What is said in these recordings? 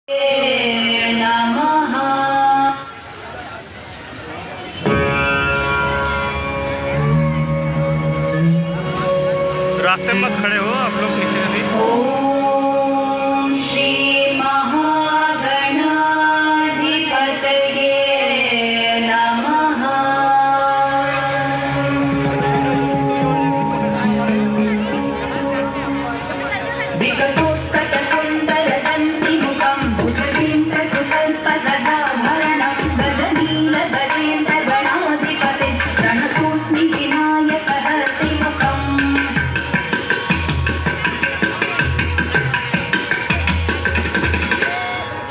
रास्ते में मत खड़े हो आप लोग नीचे नदी। ओम श्री महागणाधिपतये नमः। विकटोत्कटसुन्दरदन्तिमुखं भुजगेन्द्रसुसर्पगदाभरणं गजनीलगजेन्द्रगणाधिपतिं प्रणतोऽस्मि विनायकहस्तिमुखम्।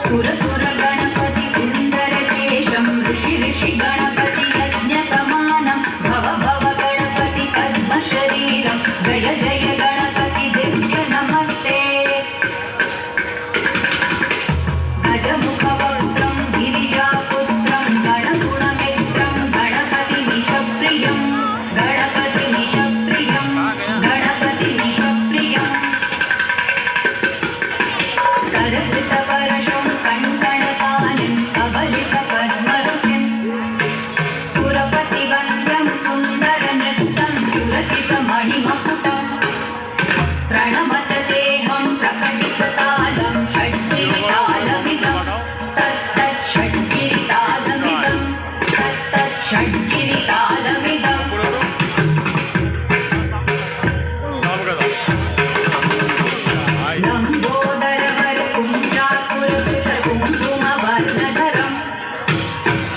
सुरसुर गणपति सुंदर केशं ऋषि ऋषि गणपति यज्ञ समानं भव भव गणपति पद्म शरीरं जय जय गणपति दिव्य नमस्ते। गजमुखवक्त्रं गिरिजापुत्रं गणगुणमित्रं गणपति निशप्रियं गणपति निशप्रियं गणपति निशप्रियं करकृतवर्षं कण्कणपाणिं कबलितपद्मरुचिं सुरपतिवन्द्यं सुन्दरनृत्यं सुरचितमणिमकुटं प्रणमत देहं प्रकटिततालं षड्गिरितालमिदं तत्तत् षड्गिरितालमिदं तत्तत् षड्गिरितालमिदं लम्बोदरवरकुञ्जासुरकृतकुङ्कुमवर्णधरं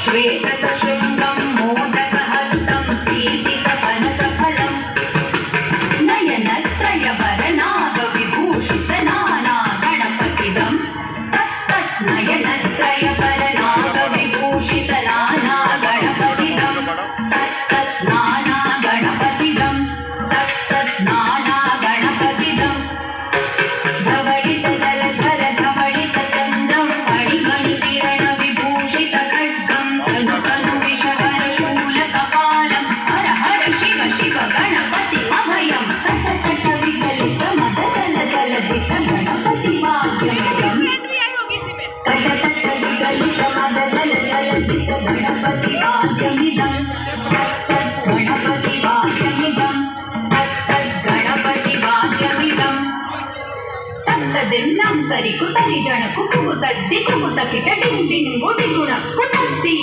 श्वेतसशृङ्गं मोदकहस्तं प्रीतिसपनसफलं नयनत्रयवरनागविभूषितनानागणपतिदं तत्तत् नयनत्रयवरनागविभूषितनानागणपतिदं तत्तत् नानागणपतिदं तत्तत् नानागणपतिदं धवलित जलधर धवलित चन्द्रं मणिमणिकिरण विभूषित खड्गं तनु तनु विषहर शूलकपालं हर हर शिव शिव गणपति अभयं तट तट विकलित मद जल जलधित गणपति वाद्यमिदं तट तट विकलित मद जल जलधित गणपति वाद्यमिदं तत्तत् गणपति वाद्यमिदं तत्तत् गणपति वाद्यमिदं तत्तदिन्नं तरिकुतरि जणकु कुमुतद्दि कुमुतकिट डिं डिं गुडि गुण कुटद्दि।